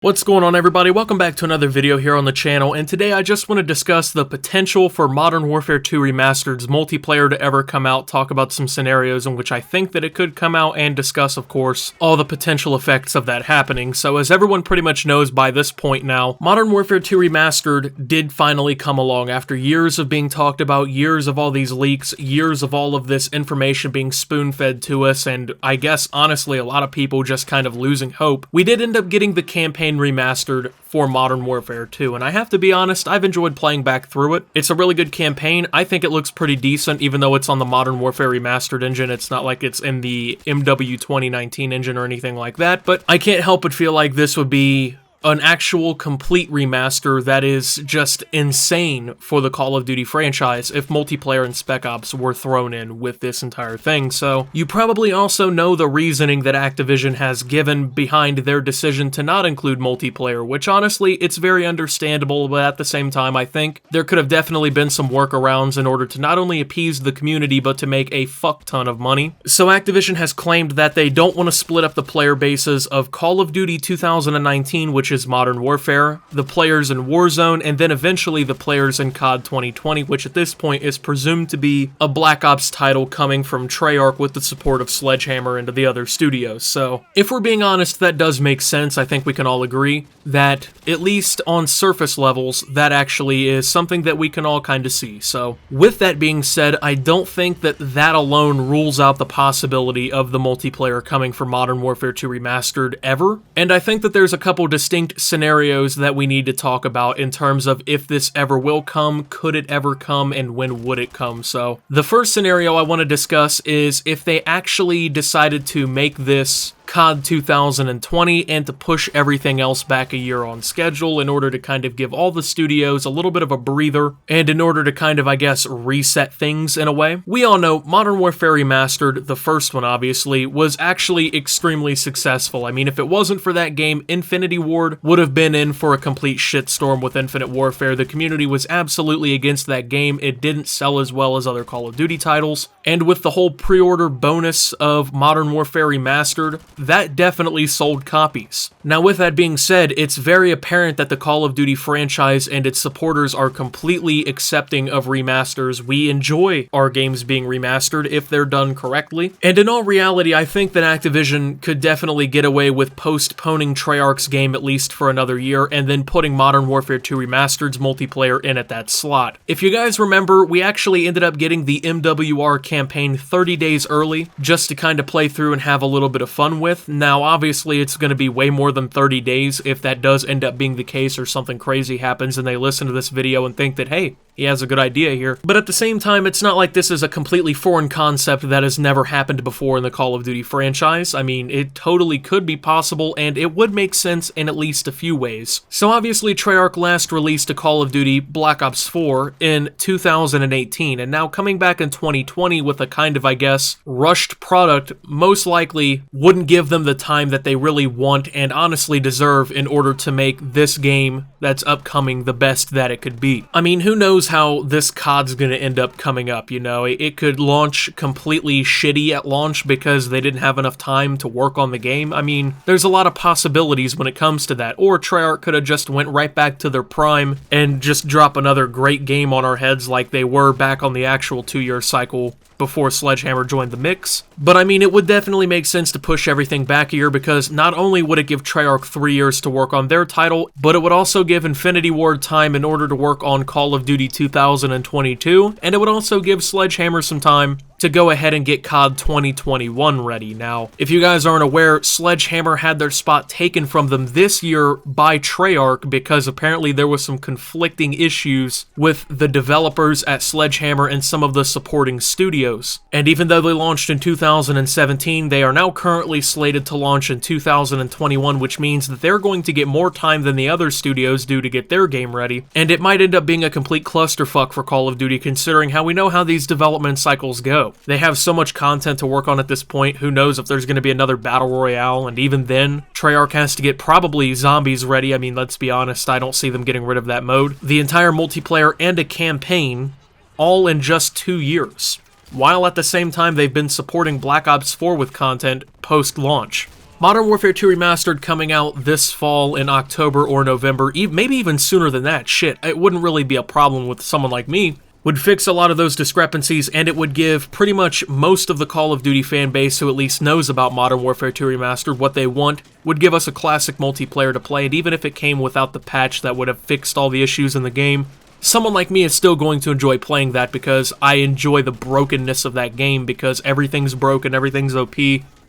What's going on, everybody? Welcome back to another video here on the channel, and today I just want to discuss the potential for Modern Warfare 2 Remastered's multiplayer to ever come out, talk about some scenarios in which I think that it could come out, and discuss, of course, all the potential effects of that happening. So as everyone pretty much knows by this point now, Modern Warfare 2 Remastered did finally come along after years of being talked about, years of all these leaks, years of all of this information being spoon-fed to us, and I guess, honestly, a lot of people just kind of losing hope. We did end up getting the campaign remastered for Modern Warfare 2, and I have to be honest, I've enjoyed playing back through it. It's a really good campaign. I think it looks pretty decent, even though it's on the Modern Warfare Remastered engine. It's not like it's in the MW2 2019 engine or anything like that, but I can't help but feel like this would be an actual complete remaster that is just insane for the Call of Duty franchise if multiplayer and Spec Ops were thrown in with this entire thing. So you probably also know the reasoning that Activision has given behind their decision to not include multiplayer, which honestly, it's very understandable, but at the same time, I think there could have definitely been some workarounds in order to not only appease the community, but to make a fuck ton of money. So Activision has claimed that they don't want to split up the player bases of Call of Duty 2019, which is Modern Warfare, the players in Warzone, and then eventually the players in COD 2020, which at this point is presumed to be a Black Ops title coming from Treyarch with the support of Sledgehammer and the other studios. So, if we're being honest, that does make sense. I think we can all agree that, at least on surface levels, that actually is something that we can all kind of see. So, with that being said, I don't think that that alone rules out the possibility of the multiplayer coming from Modern Warfare 2 Remastered ever, and I think that there's a couple distinct scenarios that we need to talk about in terms of if this ever will come, could it ever come, and when would it come. So the first scenario I want to discuss is if they actually decided to make this COD 2020 and to push everything else back a year on schedule in order to kind of give all the studios a little bit of a breather and in order to kind of, I guess, reset things in a way. We all know Modern Warfare Remastered, the first one obviously, was actually extremely successful. I mean, if it wasn't for that game, Infinity Ward would have been in for a complete shitstorm with Infinite Warfare. The community was absolutely against that game. It didn't sell as well as other Call of Duty titles, and with the whole pre-order bonus of Modern Warfare Remastered, that definitely sold copies. Now, with that being said, it's very apparent that the Call of Duty franchise and its supporters are completely accepting of remasters. We enjoy our games being remastered if they're done correctly. And in all reality, I think that Activision could definitely get away with postponing Treyarch's game at least for another year and then putting Modern Warfare 2 Remastered's multiplayer in at that slot. If you guys remember, we actually ended up getting the MWR campaign 30 days early just to kind of play through and have a little bit of fun with. Now, obviously, it's going to be way more than 30 days if that does end up being the case or something crazy happens and they listen to this video and think that, hey, he has a good idea here. But at the same time, it's not like this is a completely foreign concept that has never happened before in the Call of Duty franchise. I mean, it totally could be possible, and it would make sense in at least a few ways. So obviously, Treyarch last released a Call of Duty Black Ops 4 in 2018, and now coming back in 2020 with a kind of, I guess, rushed product most likely wouldn't give them the time that they really want and honestly deserve in order to make this game that's upcoming the best that it could be. I mean, who knows how this COD's gonna end up coming up, you know? It could launch completely shitty at launch because they didn't have enough time to work on the game. I mean, there's a lot of possibilities when it comes to that. Or Treyarch could have just went right back to their prime and just drop another great game on our heads like they were back on the actual 2-year cycle before Sledgehammer joined the mix. But I mean, it would definitely make sense to push everything back a year because not only would it give Treyarch 3 years to work on their title, but it would also give Infinity Ward time in order to work on Call of Duty 2022, and it would also give Sledgehammer some time to go ahead and get COD 2021 ready. Now, if you guys aren't aware, Sledgehammer had their spot taken from them this year by Treyarch because apparently there was some conflicting issues with the developers at Sledgehammer and some of the supporting studios. And even though they launched in 2017, they are now currently slated to launch in 2021, which means that they're going to get more time than the other studios do to get their game ready. And it might end up being a complete clusterfuck for Call of Duty considering how we know how these development cycles go. They have so much content to work on at this point, who knows if there's going to be another Battle Royale, and even then, Treyarch has to get probably zombies ready. I mean, let's be honest, I don't see them getting rid of that mode. The entire multiplayer and a campaign, all in just 2 years, while at the same time they've been supporting Black Ops 4 with content post-launch. Modern Warfare 2 Remastered coming out this fall in October or November, maybe even sooner than that, shit, it wouldn't really be a problem with someone like me, would fix a lot of those discrepancies, and it would give pretty much most of the Call of Duty fan base who at least knows about Modern Warfare 2 Remastered what they want, would give us a classic multiplayer to play, and even if it came without the patch that would have fixed all the issues in the game, someone like me is still going to enjoy playing that because I enjoy the brokenness of that game because everything's broken, everything's OP.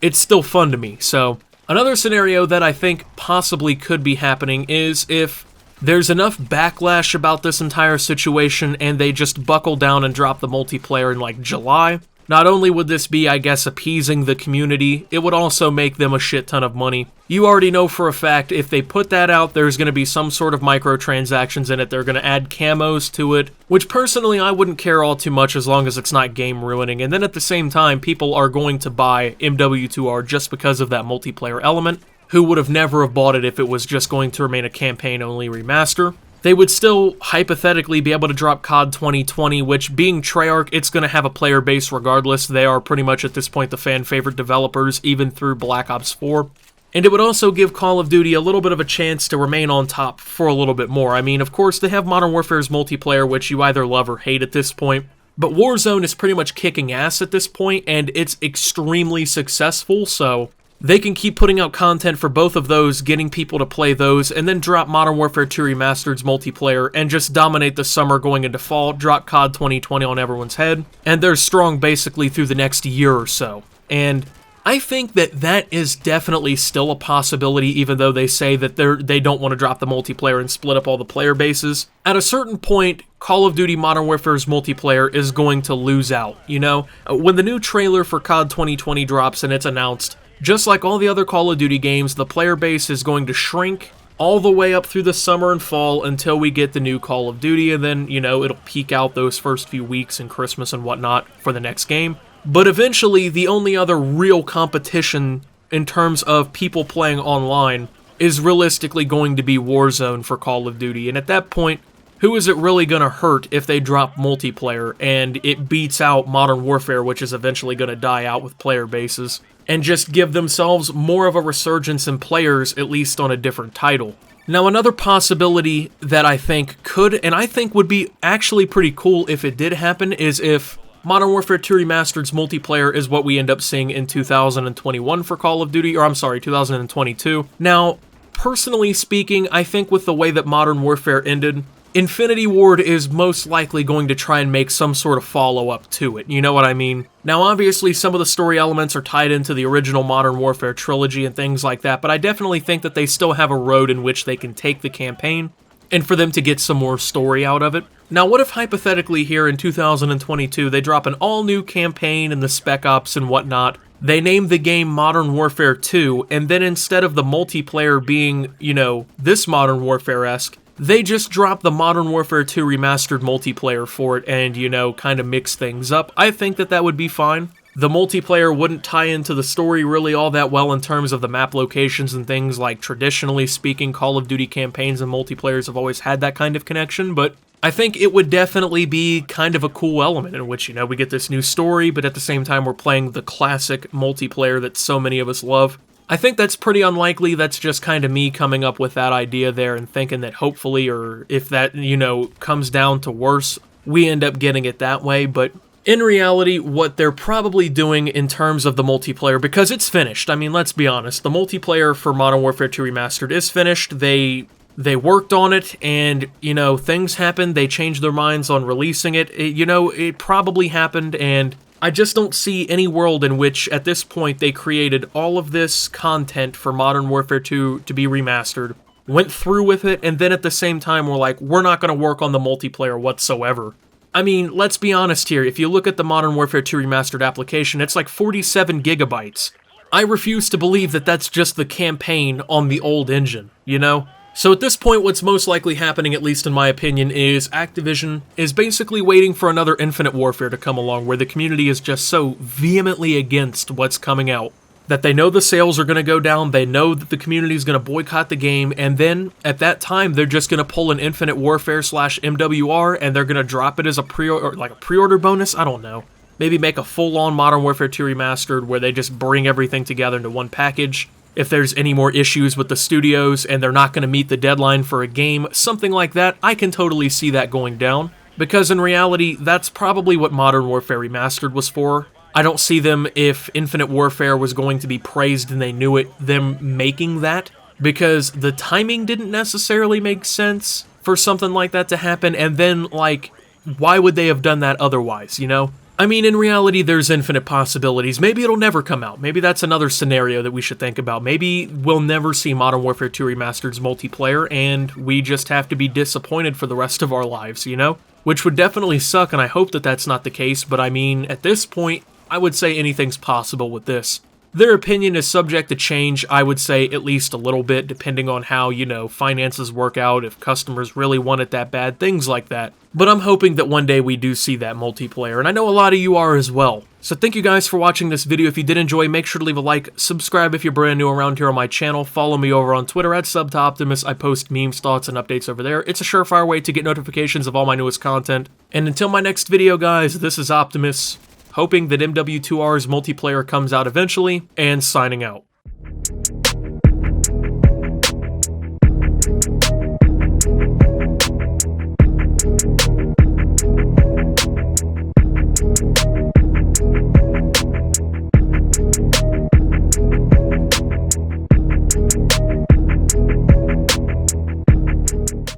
It's still fun to me. So another scenario that I think possibly could be happening is if there's enough backlash about this entire situation and they just buckle down and drop the multiplayer in like July. Not only would this be, I guess, appeasing the community, it would also make them a shit ton of money. You already know for a fact if they put that out, there's going to be some sort of microtransactions in it. They're going to add camos to it, which personally I wouldn't care all too much as long as it's not game ruining. And then at the same time, people are going to buy MW2R just because of that multiplayer element, who would have never have bought it if it was just going to remain a campaign-only remaster. They would still, hypothetically, be able to drop COD 2020, which, being Treyarch, it's going to have a player base regardless. They are pretty much, at this point, the fan-favorite developers, even through Black Ops 4. And it would also give Call of Duty a little bit of a chance to remain on top for a little bit more. I mean, of course, they have Modern Warfare's multiplayer, which you either love or hate at this point. But Warzone is pretty much kicking ass at this point, and it's extremely successful, so they can keep putting out content for both of those, getting people to play those, and then drop Modern Warfare 2 Remastered's multiplayer and just dominate the summer going into fall, drop COD 2020 on everyone's head, and they're strong basically through the next year or so. And I think that that is definitely still a possibility, even though they say that they don't want to drop the multiplayer and split up all the player bases. At a certain point, Call of Duty Modern Warfare's multiplayer is going to lose out, you know? When the new trailer for COD 2020 drops and it's announced, just like all the other Call of Duty games, the player base is going to shrink all the way up through the summer and fall until we get the new Call of Duty, and then, you know, it'll peak out those first few weeks in Christmas and whatnot for the next game. But eventually, the only other real competition in terms of people playing online is realistically going to be Warzone for Call of Duty, and at that point, who is it really going to hurt if they drop multiplayer and it beats out Modern Warfare, which is eventually going to die out with player bases, and just give themselves more of a resurgence in players, at least on a different title? Now, another possibility that I think could, and I think would be actually pretty cool if it did happen, is if Modern Warfare 2 Remastered's multiplayer is what we end up seeing in 2021 for Call of Duty, or I'm sorry, 2022. Now, personally speaking, I think with the way that Modern Warfare ended, Infinity Ward is most likely going to try and make some sort of follow-up to it, you know what I mean? Now, obviously, some of the story elements are tied into the original Modern Warfare trilogy and things like that, but I definitely think that they still have a road in which they can take the campaign, and for them to get some more story out of it. Now, what if hypothetically here in 2022, they drop an all-new campaign and the Spec Ops and whatnot, they name the game Modern Warfare 2, and then instead of the multiplayer being, you know, this Modern Warfare-esque, they just drop the Modern Warfare 2 Remastered multiplayer for it and, you know, kind of mix things up. I think that that would be fine. The multiplayer wouldn't tie into the story really all that well in terms of the map locations and things, like traditionally speaking, Call of Duty campaigns and multiplayers have always had that kind of connection, but I think it would definitely be kind of a cool element in which, you know, we get this new story, but at the same time we're playing the classic multiplayer that so many of us love. I think that's pretty unlikely. That's just kind of me coming up with that idea there and thinking that hopefully, or if that, you know, comes down to worse, we end up getting it that way. But in reality, what they're probably doing in terms of the multiplayer, because it's finished, I mean, let's be honest, the multiplayer for Modern Warfare 2 Remastered is finished. They worked on it, and, you know, things happened. They changed their minds on releasing it. You know, it probably happened, and I just don't see any world in which, at this point, they created all of this content for Modern Warfare 2 to be remastered, went through with it, and then at the same time were like, we're not going to work on the multiplayer whatsoever. I mean, let's be honest here. If you look at the Modern Warfare 2 Remastered application, it's like 47 gigabytes. I refuse to believe that that's just the campaign on the old engine, you know? So at this point, what's most likely happening, at least in my opinion, is Activision is basically waiting for another Infinite Warfare to come along, where the community is just so vehemently against what's coming out that they know the sales are going to go down, they know that the community is going to boycott the game, and then at that time, they're just going to pull an Infinite Warfare / MWR, and they're going to drop it as a pre-order bonus. I don't know. Maybe make a full-on Modern Warfare 2 Remastered where they just bring everything together into one package. if there's any more issues with the studios and they're not going to meet the deadline for a game, something like that, I can totally see that going down. Because in reality, that's probably what Modern Warfare Remastered was for. I don't see them, if Infinite Warfare was going to be praised and they knew it, them making that. Because the timing didn't necessarily make sense for something like that to happen, and then, like, why would they have done that otherwise, you know? I mean, in reality, there's infinite possibilities. Maybe it'll never come out. Maybe that's another scenario that we should think about. Maybe we'll never see Modern Warfare 2 Remastered's multiplayer, and we just have to be disappointed for the rest of our lives, you know? Which would definitely suck, and I hope that that's not the case, but I mean, at this point, I would say anything's possible with this. Their opinion is subject to change, I would say, at least a little bit, depending on how, you know, finances work out, if customers really want it that bad, things like that. But I'm hoping that one day we do see that multiplayer, and I know a lot of you are as well. So thank you guys for watching this video. If you did enjoy, make sure to leave a like, subscribe if you're brand new around here on my channel, follow me over on Twitter at SubToOptimus. I post memes, thoughts, and updates over there. It's a surefire way to get notifications of all my newest content. And until my next video, guys, this is Optimus, hoping that MW2R's multiplayer comes out eventually, and signing out.